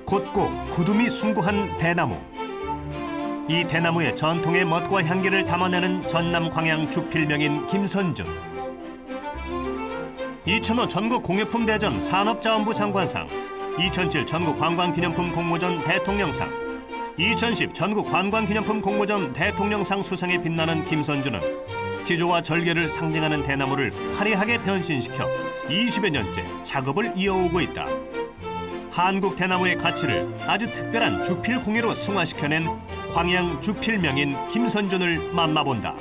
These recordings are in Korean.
곧고 구둠이 숭고한 대나무. 이 대나무의 전통의 멋과 향기를 담아내는 전남 광양 죽필명인 김선준. 2005 전국공예품대전 산업자원부 장관상, 2007 전국관광기념품 공모전 대통령상, 2010 전국관광기념품 공모전 대통령상 수상에 빛나는 김선준은 지조와 절개를 상징하는 대나무를 화려하게 변신시켜 20여 년째 작업을 이어오고 있다. 한국 대나무의 가치를 아주 특별한 죽필공예로 승화시켜낸 광양 죽필명인 김선준을 만나본다.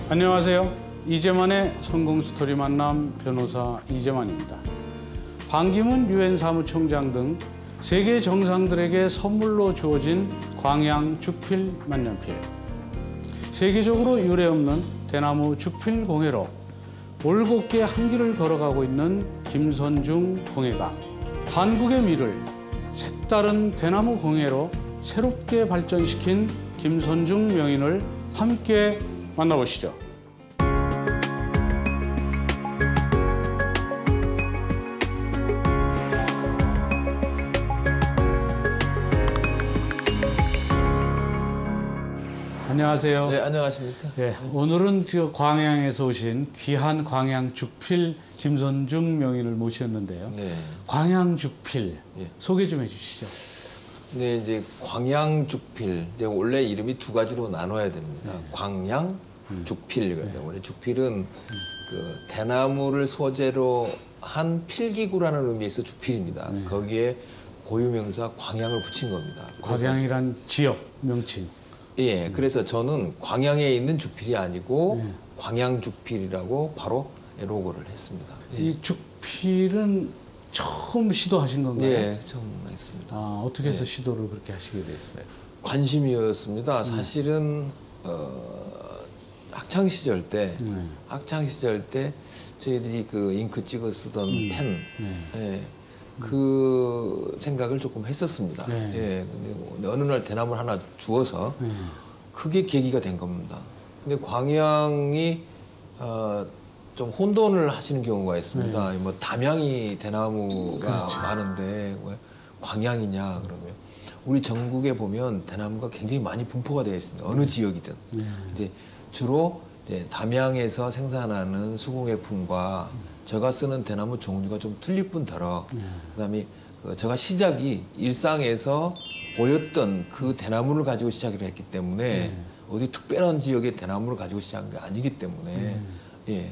안녕하세요. 이재만의 성공 스토리 만남 변호사 이재만입니다. 반기문 유엔 사무총장 등 세계 정상들에게 선물로 주어진 광양 죽필 만년필. 세계적으로 유례없는 대나무 죽필 공예로 올곧게 한 길을 걸어가고 있는 김선준 공예가 한국의 미를 색다른 대나무 공예로 새롭게 발전시킨 김선준 명인을 함께 만나보시죠. 안녕하세요. 네, 안녕하십니까. 네, 오늘은 광양에서 오신 귀한 광양 죽필 김선준 명인을 모셨는데요. 네. 광양 죽필 소개 좀 해주시죠. 네, 이제 광양 죽필. 원래 이름이 두 가지로 나눠야 됩니다. 광양 죽필. 원래 죽필은 그 대나무를 소재로 한 필기구라는 의미에서 죽필입니다. 거기에 고유명사 광양을 붙인 겁니다. 광양이란 지역 명칭. 예, 그래서 저는 광양에 있는 죽필이 아니고 광양 죽필이라고 바로 로고를 했습니다. 이 죽필은 처음 시도하신 건가요? 네, 처음 했습니다. 아, 어떻게 해서 시도를 그렇게 하시게 됐어요? 관심이었습니다. 사실은 학창 시절 때 저희들이 그 잉크 찍어 쓰던 펜, 그 생각을 조금 했었습니다. 예, 근데 어느 날 대나무를 하나 주워서 그게 계기가 된 겁니다. 근데 광양이 좀 혼돈을 하시는 경우가 있습니다. 뭐 담양이 대나무가 많은데 왜 광양이냐 그러면 우리 전국에 보면 대나무가 굉장히 많이 분포가 되어 있습니다. 어느 지역이든 이제 주로 이제 담양에서 생산하는 수공예품과 제가 쓰는 대나무 종류가 좀 틀릴 뿐더러 그다음에 제가 시작이 일상에서 보였던 그 대나무를 가지고 시작을 했기 때문에 어디 특별한 지역의 대나무를 가지고 시작한 게 아니기 때문에 예,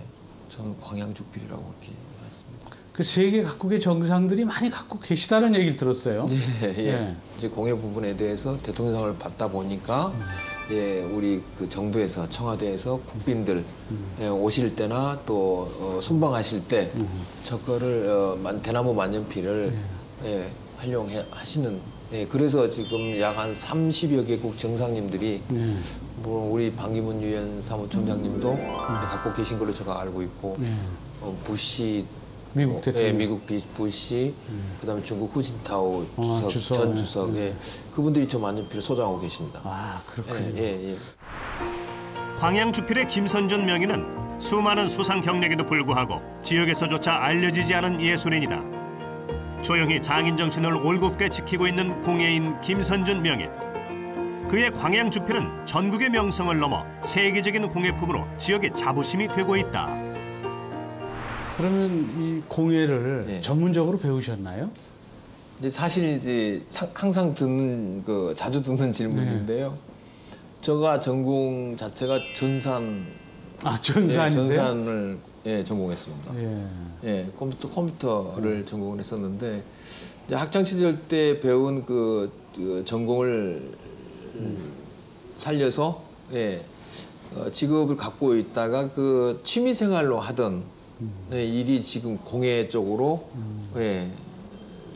저는 광양 죽필이라고 그렇게 했습니다. 그 세계 각국의 정상들이 많이 갖고 계시다는 얘기를 들었어요. 예. 이제 공예 부분에 대해서 대통령상을 받다 보니까 예, 우리 그 정부에서 청와대에서 국빈들 오실 때나 또 순방하실 때 저거를 대나무 만년필을 활용하시는 그래서 지금 약 한 30여 개국 정상님들이 뭐 우리 반기문 유엔 사무총장님도 갖고 계신 걸로 제가 알고 있고 부시 미국 대통령, 미국 부시, 그다음에 중국 후진타오 전 주석, 그분들이 저 만년필을 소장하고 계십니다. 아, 그렇군요. 광양 죽필의 김선준 명인은 수많은 수상 경력에도 불구하고 지역에서조차 알려지지 않은 예술인이다. 조용히 장인 정신을 올곧게 지키고 있는 공예인 김선준 명인. 그의 광양 죽필은 전국의 명성을 넘어 세계적인 공예품으로 지역의 자부심이 되고 있다. 그러면 이 공예를 전문적으로 배우셨나요? 이제 사실 이제 항상 자주 듣는 질문인데요. 제가 전공 자체가 전산. 아, 전산이세요? 전산을 전공했습니다. 컴퓨터를 전공을 했었는데 이제 학창 시절 때 배운 그 전공을 살려서 직업을 갖고 있다가 그 취미 생활로 하던 일이 지금 공예 쪽으로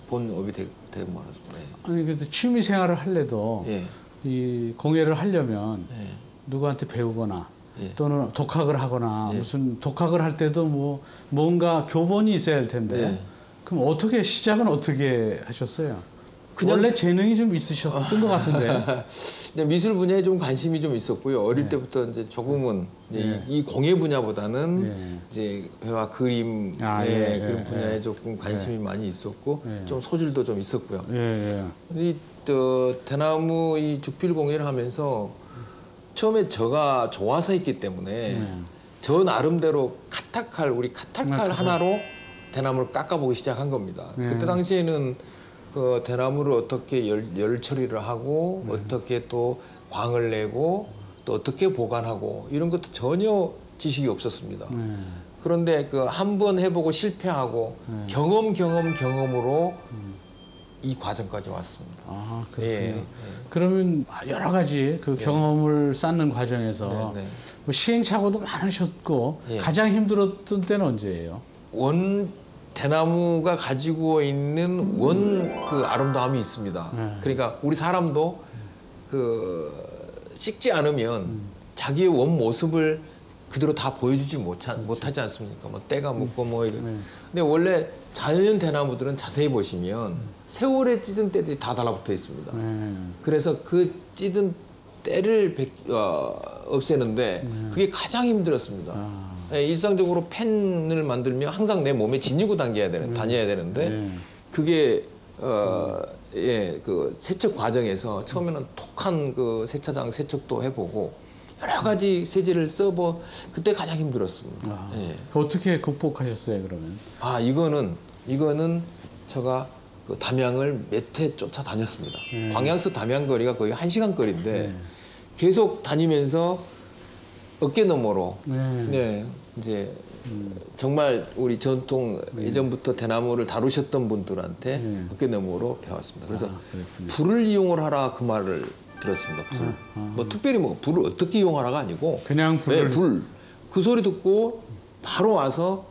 본업이 되고 말았습니다. 아니 그래도 취미 생활을 하려도 이 공예를 하려면 누구한테 배우거나 또는 독학을 하거나 무슨 독학을 할 때도 뭐 뭔가 교본이 있어야 할 텐데 그럼 시작은 어떻게 하셨어요? 원래 재능이 좀 있으셨던 것 같은데. 미술 분야에 좀 관심이 좀 있었고요. 어릴 때부터 이제 조금은 이제 이 공예 분야보다는 이제 회화 그림 그런 분야에 조금 관심이 많이 있었고 좀 소질도 좀 있었고요. 이 대나무 이 죽필 공예를 하면서 처음에 제가 좋아서 했기 때문에 저 나름대로 우리 카탈칼 하나로 대나무를 깎아보기 시작한 겁니다. 그때 당시에는 그 대나무를 어떻게 열 처리를 하고 어떻게 또 광을 내고 또 어떻게 보관하고 이런 것도 전혀 지식이 없었습니다. 그런데 그 한 번 해보고 실패하고 경험으로 이 과정까지 왔습니다. 아, 그렇군요. 그러면 여러 가지 그 경험을 쌓는 과정에서 뭐 시행착오도 많으셨고 가장 힘들었던 때는 언제예요? 대나무가 가지고 있는 그 아름다움이 있습니다. 그러니까 우리 사람도 그 씻지 않으면 자기의 원 모습을 그대로 다 보여주지 못하지 않습니까? 뭐 때가 묻고 뭐 이런. 근데 원래 자연 대나무들은 자세히 보시면 세월에 찌든 때들이 다 달라붙어 있습니다. 그래서 그 찌든 때를 없애는데 그게 가장 힘들었습니다. 일상적으로 펜을 만들면 항상 내 몸에 지니고 다녀야 되는데 그게 그 세척 과정에서 처음에는 톡한 그 세차장 세척도 해보고 여러 가지 세제를 써보 그때 가장 힘들었습니다. 어떻게 극복하셨어요 그러면? 이거는 제가 그 담양을 몇 회 쫓아다녔습니다. 광양서 담양 거리가 거의 1시간 거리인데 계속 다니면서 어깨너머로 이제 정말 우리 전통 예전부터 대나무를 다루셨던 분들한테 어깨너머로 배웠습니다. 그래서 불을 이용을 하라 그 말을 들었습니다. 뭐 특별히 뭐 불을 어떻게 이용하라가 아니고 그냥 불을 그 소리 듣고 바로 와서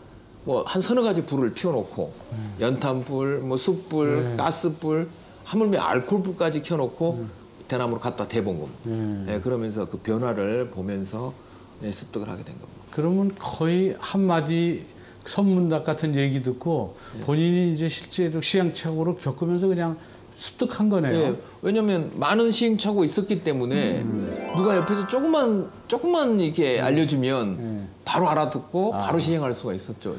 뭐 한 서너 가지 불을 피워놓고 연탄불, 뭐 숯불, 가스불, 하물며 알코올불까지 켜놓고 대나무를 갖다 대본 겁니다. 그러면서 그 변화를 보면서 습득을 하게 된 겁니다. 그러면 거의 한마디 선문답 같은 얘기 듣고 본인이 이제 실제로 시행착오를 겪으면서 그냥 습득한 거네요. 왜냐하면 많은 시행착오가 있었기 때문에 누가 옆에서 조금만 이렇게 알려주면 바로 알아듣고 바로 시행할 수가 있었죠.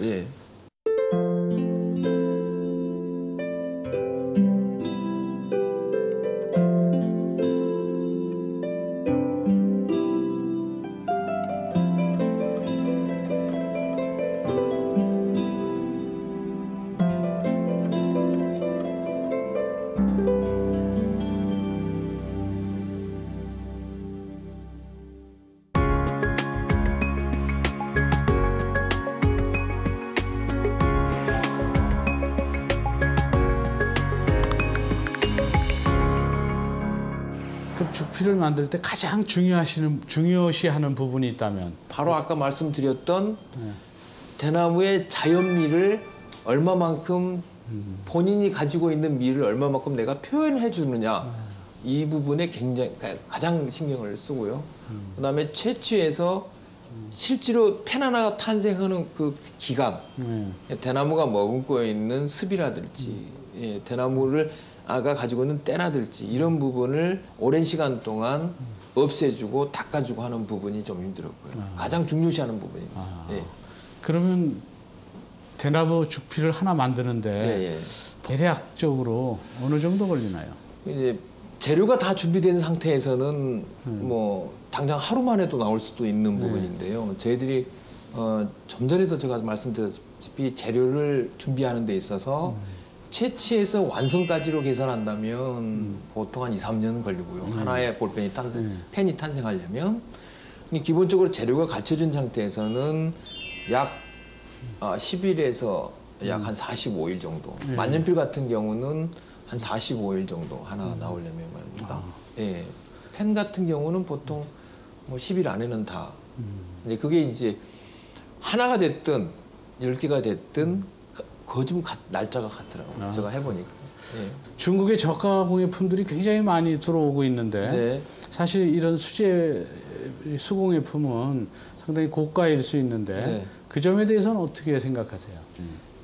그럼 죽필을 만들 때 가장 중요시하는 부분이 있다면? 바로 아까 말씀드렸던 대나무의 자연미를 얼마만큼 본인이 가지고 있는 미를 얼마만큼 내가 표현해 주느냐 이 부분에 가장 신경을 쓰고요. 그다음에 채취해서 실제로 펜 하나가 탄생하는 그 기간, 대나무가 머금고 있는 습이라든지 대나무를 아가 가지고 있는 때라든지 이런 부분을 오랜 시간 동안 없애주고 닦아주고 하는 부분이 좀 힘들었고요. 가장 중요시하는 부분입니다. 그러면 대나무 죽필을 하나 만드는데 대략적으로 어느 정도 걸리나요? 이제 재료가 다 준비된 상태에서는 뭐 당장 하루만 해도 나올 수도 있는 부분인데요. 저희들이 좀 전에도 제가 말씀드렸다시피 재료를 준비하는 데 있어서 채취해서 완성까지로 계산한다면 보통 한 2, 3년 걸리고요. 하나의 볼펜이 펜이 탄생하려면. 기본적으로 재료가 갖춰진 상태에서는 약 10일에서 약 한 45일 정도. 만년필 같은 경우는 한 45일 정도 하나 나오려면 말입니다. 펜 같은 경우는 보통 뭐 10일 안에는 다. 근데 그게 이제 하나가 됐든 10개가 됐든 좀 날짜가 같더라고요. 제가 해보니까. 중국의 저가 공예품들이 굉장히 많이 들어오고 있는데 사실 이런 수공예품은 상당히 고가일 수 있는데 그 점에 대해서는 어떻게 생각하세요?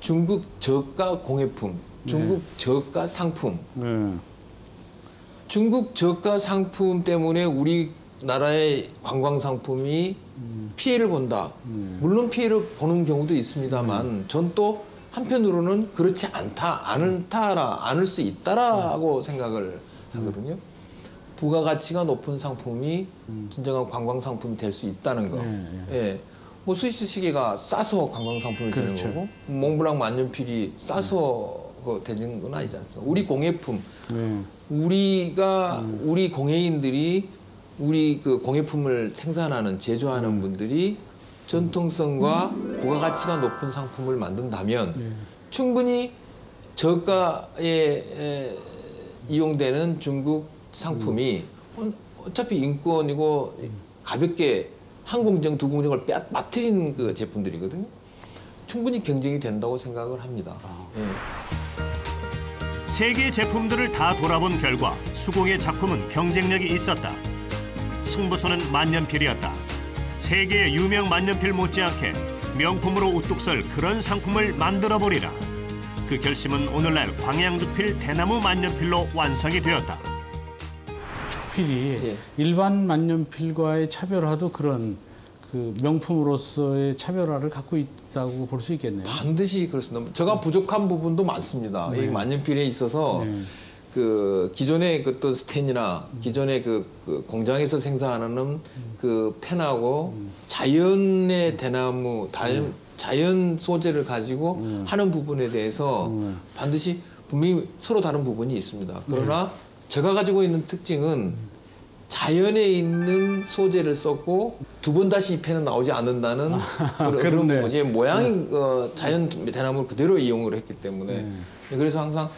중국 저가 공예품, 중국 저가 상품 중국 저가 상품 때문에 우리나라의 관광 상품이 피해를 본다. 물론 피해를 보는 경우도 있습니다만 전 또 한편으로는 그렇지 않을 수 있다라고 생각을 하거든요. 부가가치가 높은 상품이 진정한 관광 상품이 될 수 있다는 거. 예. 뭐 스위스 시계가 싸서 관광 상품이 되는 거고, 몽블랑 만년필이 싸서 되는 건 아니지 않습니까? 우리 공예품, 우리 공예인들이 우리 그 공예품을 생산하는 제조하는 분들이 전통성과 부가가치가 높은 상품을 만든다면 충분히 저가에 이용되는 중국 상품이 어차피 인권이고 가볍게 한 공정, 두 공정을 빠뜨린 그 제품들이거든요. 충분히 경쟁이 된다고 생각을 합니다. 예. 세계 제품들을 다 돌아본 결과 수공예 작품은 경쟁력이 있었다. 승부수는 만년필이었다. 세계의 유명 만년필 못지않게 명품으로 우뚝 설 그런 상품을 만들어보리라. 그 결심은 오늘날 광양죽필 대나무 만년필로 완성이 되었다. 죽필이 일반 만년필과의 차별화도 그런 그 명품으로서의 차별화를 갖고 있다고 볼 수 있겠네요. 반드시 그렇습니다. 제가 부족한 부분도 많습니다. 이 만년필에 있어서 그 기존의 어떤 스텐이나 기존의 그 공장에서 생산하는 그 펜하고 자연의 대나무, 자연 소재를 가지고 하는 부분에 대해서 반드시 분명히 서로 다른 부분이 있습니다. 그러나 제가 가지고 있는 특징은 자연에 있는 소재를 썼고 두 번 다시 이 펜은 나오지 않는다는 그런 부분이 모양이 자연 대나무를 그대로 이용을 했기 때문에 그래서 항상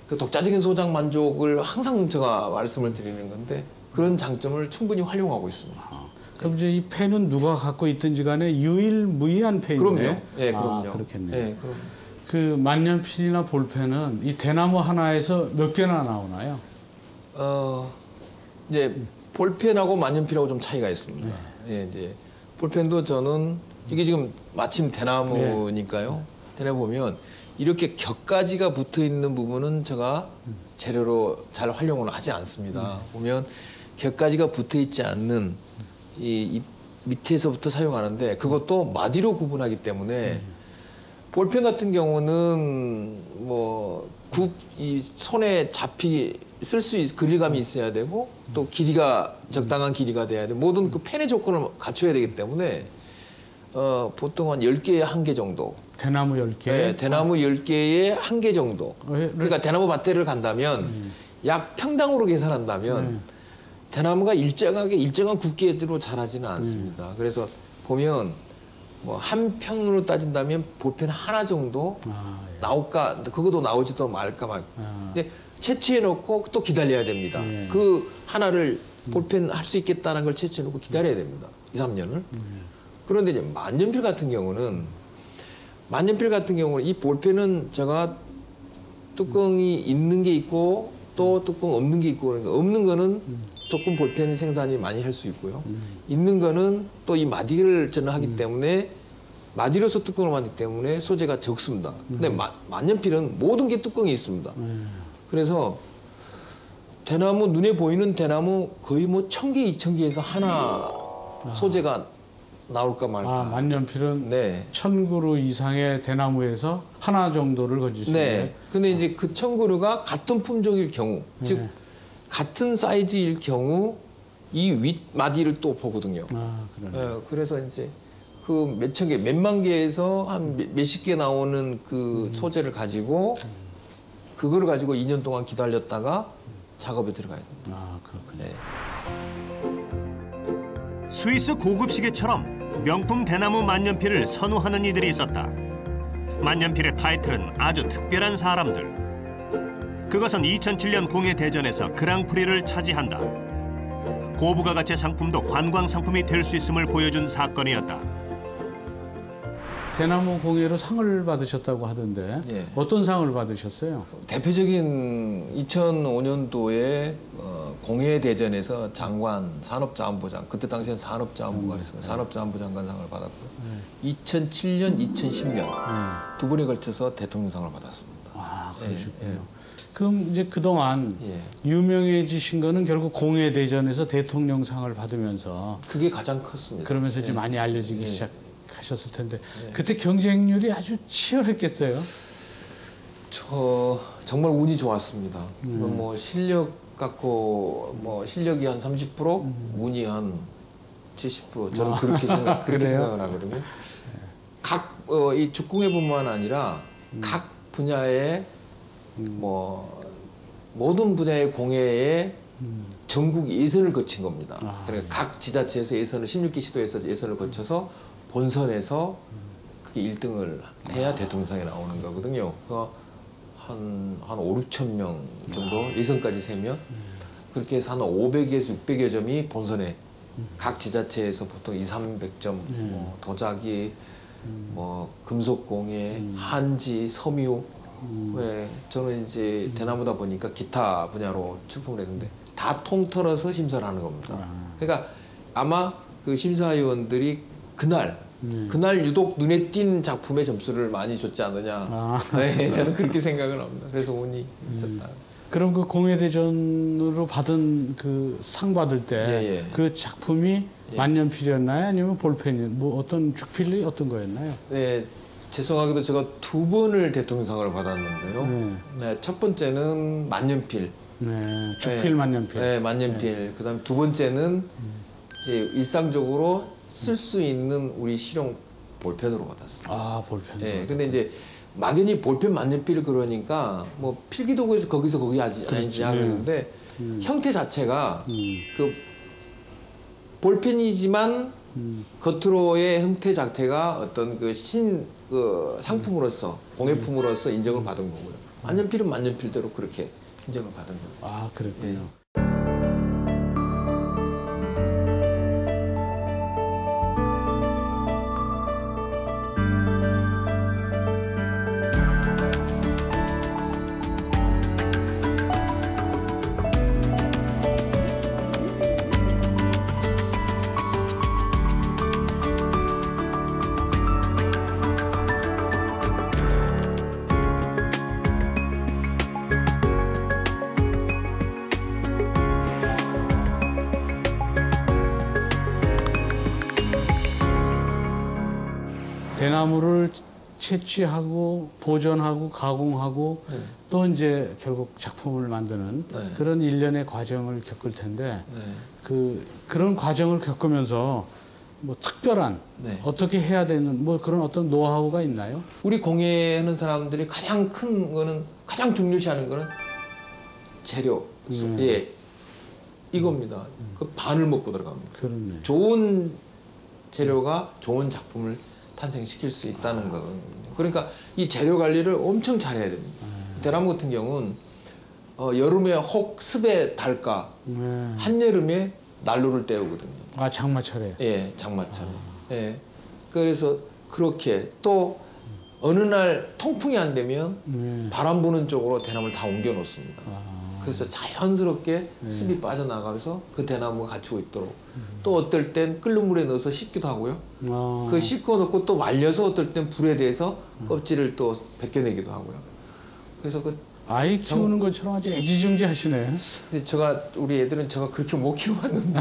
그 독자적인 소장 만족을 항상 제가 말씀을 드리는 건데 그런 장점을 충분히 활용하고 있습니다. 그럼 이제 이 펜은 누가 갖고 있든지 간에 유일무이한 펜이네요? 그럼요. 예, 그럼요. 그렇겠네요. 예, 그럼. 그 만년필이나 볼펜은 이 대나무 하나에서 몇 개나 나오나요? 이제 볼펜하고 만년필하고 좀 차이가 있습니다. 예, 이제 볼펜도 저는 이게 지금 마침 대나무니까요. 대나무 보면 이렇게 격가지가 붙어 있는 부분은 제가 재료로 잘 활용을 하지 않습니다. 보면 격가지가 붙어 있지 않는 이 밑에서부터 사용하는데 그것도 마디로 구분하기 때문에 볼펜 같은 경우는 뭐 이 손에 쓸 수 있는 그릴감이 있어야 되고 또 길이가 적당한 길이가 돼야 돼. 모든 그 펜의 조건을 갖춰야 되기 때문에 보통 한 10개에 1개 정도. 대나무 10개? 네, 대나무 10개에 1개 정도. 그러니까 대나무 밭대를 간다면 약 평당으로 계산한다면 대나무가 일정한 굵기로 자라지는 않습니다. 그래서 보면 뭐 한 평으로 따진다면 볼펜 하나 정도 나올까, 그것도 나오지도 말까. 근데 채취해 놓고 또 기다려야 됩니다. 그 하나를 볼펜 할 수 있겠다는 걸 채취해 놓고 기다려야 됩니다. 2, 3년을. 그런데 이제 만년필 같은 경우는 이 볼펜은 제가 뚜껑이 있는 게 있고 또 뚜껑 없는 게 있고 그러니까 없는 거는 조금 볼펜 생산이 많이 할 수 있고요. 있는 거는 또 이 마디를 저는 하기 때문에 마디로서 뚜껑을 만들기 때문에 소재가 적습니다. 근데 만년필은 모든 게 뚜껑이 있습니다. 그래서 대나무, 눈에 보이는 대나무 거의 뭐 1000개, 2000개에서 하나 소재가 나올까 말까. 만년필은 1000그루 이상의 대나무에서 하나 정도를 건질 수 있는. 근데 이제 그 1000그루가 같은 품종일 경우, 즉 같은 사이즈일 경우 이 윗마디를 또 보거든요. 그래서 이제 그 몇천 개, 몇만 개에서 한 몇십 개 나오는 그 소재를 가지고 그거를 가지고 2년 동안 기다렸다가 작업에 들어가야 됩니다. 그렇군요. 스위스 고급 시계처럼 명품 대나무 만년필을 선호하는 이들이 있었다. 만년필의 타이틀은 아주 특별한 사람들. 그것은 2007년 공예대전에서 그랑프리를 차지한다. 고부가 가치의 상품도 관광 상품이 될 수 있음을 보여준 사건이었다. 대나무 공예로 상을 받으셨다고 하던데 어떤 상을 받으셨어요? 대표적인 2005년도에 공예대전에서 장관, 산업자원부장, 그때 당시엔 산업자원부가 있어요. 산업자원부 장관상을 받았고요. 2007년, 2010년 두 번에 걸쳐서 대통령상을 받았습니다. 그러셨군요. 예. 그럼 이제 그동안 예. 유명해지신 거는 결국 공예대전에서 대통령상을 받으면서 그게 가장 컸습니다. 그러면서 이제 예. 많이 알려지기 예. 시작하셨을 텐데 예. 그때 경쟁률이 아주 치열했겠어요. 저 정말 운이 좋았습니다. 뭐 실력 갖고 뭐 실력이 한 30%, 운이 한 70%. 저는 그렇게 생각을 하거든요. 각 이 죽궁예뿐만 아니라 각 분야의 뭐 모든 분야의 공예에 전국 예선을 거친 겁니다. 그러니까 각 지자체에서 예선을 16기 시도에서 예선을 거쳐서 본선에서 그게 1등을 해야 대통령상에 나오는 거거든요. 한 5, 6천 명 정도 예선까지 세면 그렇게 해서 한 500에서 600여 점이 본선에 각 지자체에서 보통 2, 300점 뭐 도자기, 뭐 금속공예, 한지, 섬유 왜 저는 이제 대나무다 보니까 기타 분야로 출품을 했는데 다 통틀어서 심사를 하는 겁니다. 그러니까 아마 그 심사위원들이 그날 유독 눈에 띈 작품의 점수를 많이 줬지 않느냐. 네, 저는 그렇게 생각을 합니다. 그래서 운이 있었다. 그럼 그 공예대전으로 받은 그 상 받을 때 그 작품이 만년필이었나요? 아니면 볼펜이 뭐 어떤 죽필이 어떤 거였나요? 네, 죄송하게도 제가 2번을 대통령상을 받았는데요. 네, 첫 번째는 만년필. 네, 죽필 만년필. 네, 만년필. 그다음 두 번째는 이제 일상적으로 쓸 수 있는 우리 실용 볼펜으로 받았습니다. 아, 볼펜. 네, 근데 이제 막연히 볼펜 만년필 그러니까 뭐 필기도구에서 거기서 거기 아니냐 그러는데 형태 자체가 그 볼펜이지만 겉으로의 형태 자체가 어떤 그 상품으로서 공예품으로서 인정을 받은 거고요. 만년필은 만년필대로 그렇게 인정을 받은 거예요. 아, 그랬군요. 대나무를 채취하고 보존하고 가공하고 또 이제 결국 작품을 만드는 그런 일련의 과정을 겪을 텐데 그런 과정을 겪으면서 뭐 특별한 어떻게 해야 되는 뭐 그런 어떤 노하우가 있나요? 우리 공예하는 사람들이 가장 큰 거는 가장 중요시하는 거는 재료, 예, 이겁니다. 그 반을 먹고 들어갑니다. 그렇네. 좋은 재료가 좋은 작품을 탄생시킬 수 있다는 거거든요. 그러니까 이 재료 관리를 엄청 잘해야 됩니다. 대나무 같은 경우는 여름에 혹 습에 닳까 한여름에 난로를 때우거든요. 아, 장마철에? 예, 장마철에. 예. 그래서 그렇게 또 어느 날 통풍이 안 되면 바람 부는 쪽으로 대나무를 다 옮겨 놓습니다. 그래서 자연스럽게 습이 빠져나가면서 그 대나무가 갖추고 있도록 또 어떨 땐 끓는 물에 넣어서 씻기도 하고요. 그 씻고 넣고 또 말려서 어떨 땐 불에 대해서 껍질을 또 벗겨내기도 하고요. 그래서 그 아이 키우는 것처럼 아주 애지중지하시네. 우리 애들은 제가 그렇게 못 키워봤는데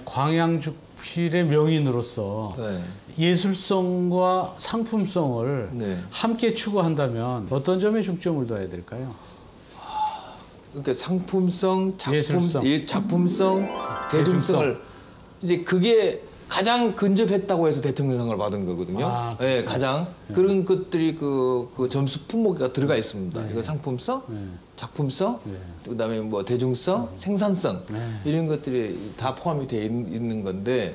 광양죽필의 명인으로서 예술성과 상품성을 함께 추구한다면 어떤 점에 중점을 둬야 될까요? 그러니까 상품성, 작품성, 대중성을 이제 그게 가장 근접했다고 해서 대통령상을 받은 거거든요. 네, 가장 그런 것들이 그 점수 품목에 들어가 있습니다. 이거 상품성, 작품성, 그다음에 뭐 대중성, 생산성 이런 것들이 다 포함이 되어 있는 건데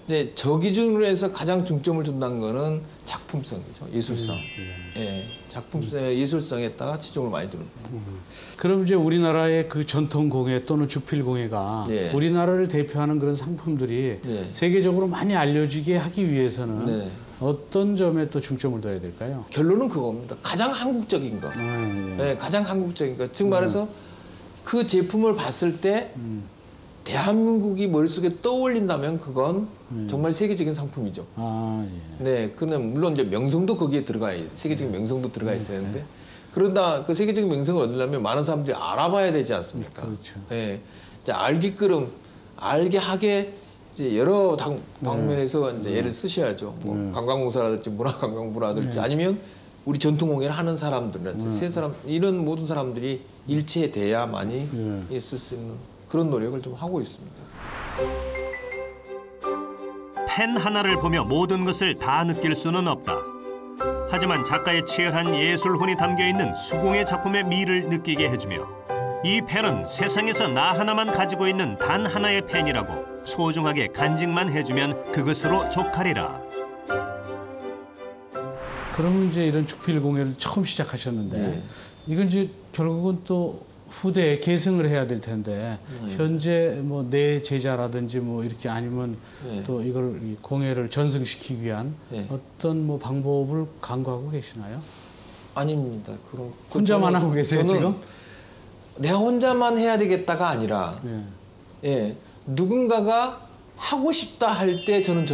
이제 저 기준으로 해서 가장 중점을 둔다는 거는 작품성이죠, 예술성. 작품성의 예술성에다가 치중을 많이 두는 거예요. 그럼 이제 우리나라의 그 전통 공예 또는 죽필 공예가 우리나라를 대표하는 그런 상품들이 세계적으로 많이 알려지게 하기 위해서는 어떤 점에 또 중점을 둬야 될까요? 결론은 그겁니다. 가장 한국적인 거. 가장 한국적인 거. 즉 말해서 그 제품을 봤을 때 대한민국이 머릿속에 떠올린다면 그건 정말 세계적인 상품이죠. 네, 그는 물론 이제 명성도 거기에 세계적인 명성도 들어가 있어야 하는데 그러다 그 세계적인 명성을 얻으려면 많은 사람들이 알아봐야 되지 않습니까? 그렇죠. 예. 이제 알게 하게 이제 여러 방면에서 이제 예를 쓰셔야죠. 뭐 관광공사라든지 문화관광부라든지 아니면 우리 전통공예를 하는 사람들이라든지 세 사람 이런 모든 사람들이 일체돼야만이 있을 수 있는 그런 노력을 좀 하고 있습니다. 펜 하나를 보며 모든 것을 다 느낄 수는 없다. 하지만 작가의 치열한 예술혼이 담겨있는 수공예 작품의 미를 느끼게 해주며 이 펜은 세상에서 나 하나만 가지고 있는 단 하나의 펜이라고 소중하게 간직만 해주면 그것으로 족하리라. 그러면 이제 이런 주필 공예를 처음 시작하셨는데 이건 이제 결국은 또 후대에 계승을 해야 될 텐데 현재 뭐 내 제자라든지 뭐 이렇게 아니면 또 이걸 이 공예를 전승시키기 위한 어떤 뭐 방법을 강구하고 계시나요? 아닙니다. 그럼 혼자만 하고 계세요 지금? 내가 혼자만 해야 되겠다가 아니라 예, 누군가가 하고 싶다 할 때 저는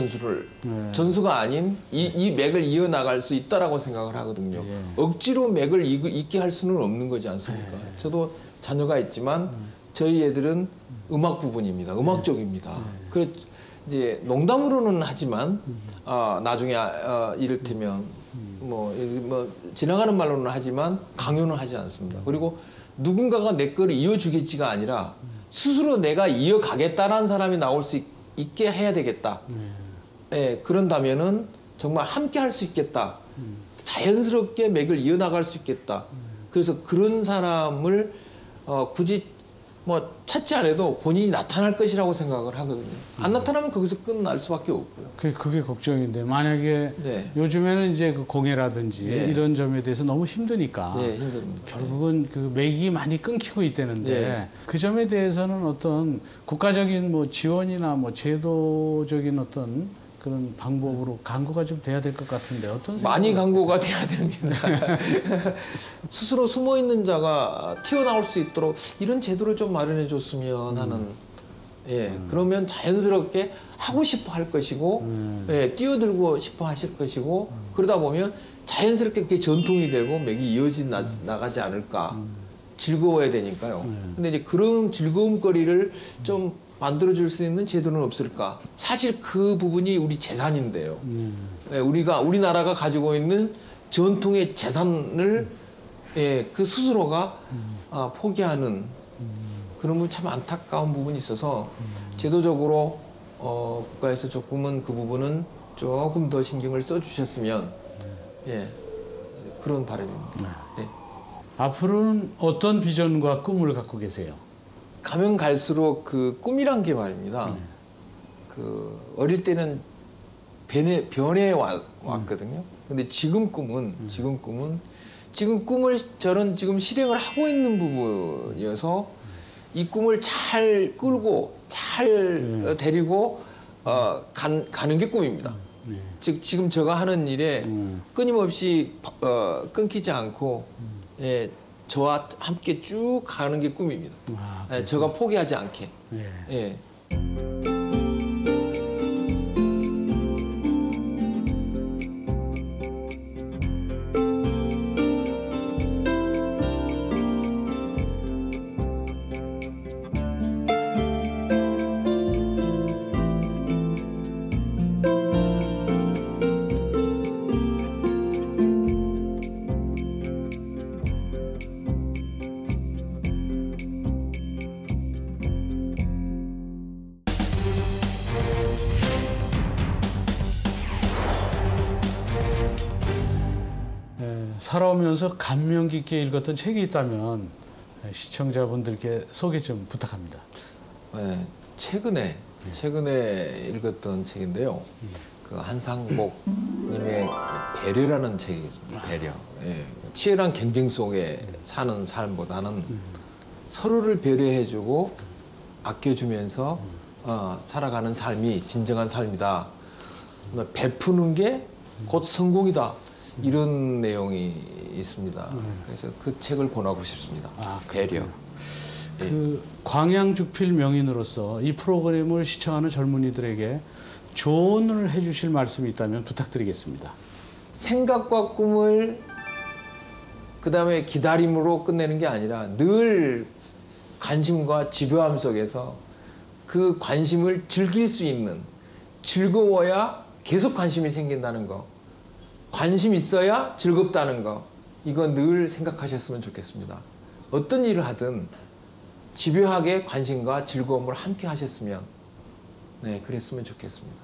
전수가 아닌 이 맥을 이어나갈 수 있다라고 생각을 하거든요. 억지로 맥을 잇게 할 수는 없는 거지 않습니까? 저도 자녀가 있지만 저희 애들은 음악 부분입니다. 음악 쪽입니다. 그래 이제 농담으로는 하지만 나중에 이를테면 뭐 지나가는 말로는 하지만 강요는 하지 않습니다. 그리고 누군가가 내 거를 이어주겠지가 아니라 스스로 내가 이어가겠다라는 사람이 나올 수 있게 해야 되겠다. 예, 그런다면은 정말 함께 할 수 있겠다. 자연스럽게 맥을 이어나갈 수 있겠다. 그래서 그런 사람을 굳이 뭐 찾지 않아도 본인이 나타날 것이라고 생각을 하거든요. 안 나타나면 거기서 끝날 수밖에 없고요. 그게 걱정인데 만약에 요즘에는 이제 그 공예라든지 이런 점에 대해서 너무 힘드니까 힘듭니다. 결국은 그 맥이 많이 끊기고 있다는데 그 점에 대해서는 어떤 국가적인 뭐 지원이나 뭐 제도적인 어떤 그런 방법으로 강구가 좀 돼야 될 것 같은데 어떤 많이 강구가 돼야 됩니다. 스스로 숨어 있는 자가 튀어나올 수 있도록 이런 제도를 좀 마련해 줬으면 하는 그러면 자연스럽게 하고 싶어 할 것이고 뛰어들고 싶어 하실 것이고 그러다 보면 자연스럽게 그게 전통이 되고 맥이 이어져 나가지 않을까. 즐거워야 되니까요. 근데 이제 그런 즐거움거리를 좀 만들어줄 수 있는 제도는 없을까? 사실 그 부분이 우리 재산인데요. 우리나라가 가지고 있는 전통의 재산을 그 스스로가 포기하는 그런 건 참 안타까운 부분이 있어서 제도적으로 국가에서 조금은 그 부분은 조금 더 신경을 써주셨으면 그런 바람입니다. 앞으로는 어떤 비전과 꿈을 갖고 계세요? 가면 갈수록 그 꿈이란 게 말입니다. 그 어릴 때는 변해 왔거든요. 근데 지금 꿈을 저는 지금 실행을 하고 있는 부분이어서 이 꿈을 잘 끌고 잘 데리고 가는 게 꿈입니다. 즉 지금 제가 하는 일에 끊임없이 끊기지 않고 저와 함께 쭉 가는 게 꿈입니다. 제가 포기하지 않게. 살아오면서 감명 깊게 읽었던 책이 있다면 시청자분들께 소개 좀 부탁합니다. 최근에 읽었던 책인데요. 그 한상복님의 배려라는 책이 있습니다. 배려. 치열한 경쟁 속에 사는 삶보다는 서로를 배려해주고 아껴주면서 살아가는 삶이 진정한 삶이다. 베푸는 게 곧 성공이다. 이런 내용이 있습니다. 그래서 그 책을 권하고 싶습니다. 배려. 그 광양주필 명인으로서 이 프로그램을 시청하는 젊은이들에게 조언을 해주실 말씀이 있다면 부탁드리겠습니다. 생각과 꿈을 그다음에 기다림으로 끝내는 게 아니라 늘 관심과 집요함 속에서 그 관심을 즐길 수 있는, 즐거워야 계속 관심이 생긴다는 거, 관심 있어야 즐겁다는 거, 이거 늘 생각하셨으면 좋겠습니다. 어떤 일을 하든 집요하게 관심과 즐거움을 함께 하셨으면, 네, 그랬으면 좋겠습니다.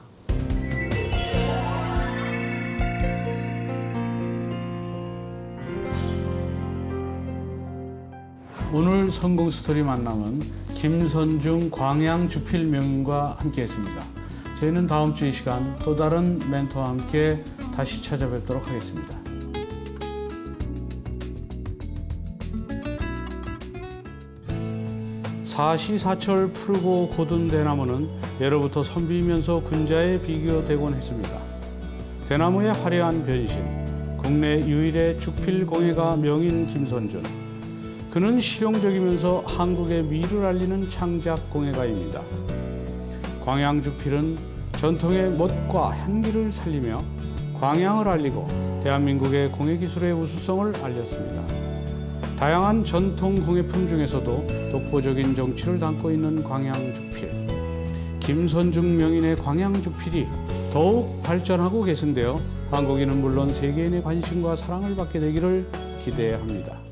오늘 성공 스토리 만남은 김선중 광양주필 명인과 함께했습니다. 저희는 다음 주 이 시간 또 다른 멘토와 함께 다시 찾아뵙도록 하겠습니다. 사시사철 푸르고 고든 대나무는 예로부터 선비이면서 군자에 비교되곤 했습니다. 대나무의 화려한 변신, 국내 유일의 죽필공예가 명인 김선준. 그는 실용적이면서 한국의 미를 알리는 창작 공예가입니다. 광양죽필은 전통의 멋과 향기를 살리며 광양을 알리고 대한민국의 공예기술의 우수성을 알렸습니다. 다양한 전통 공예품 중에서도 독보적인 정치를 담고 있는 광양죽필. 김선중 명인의 광양죽필이 더욱 발전하고 계신데요. 한국인은 물론 세계인의 관심과 사랑을 받게 되기를 기대합니다.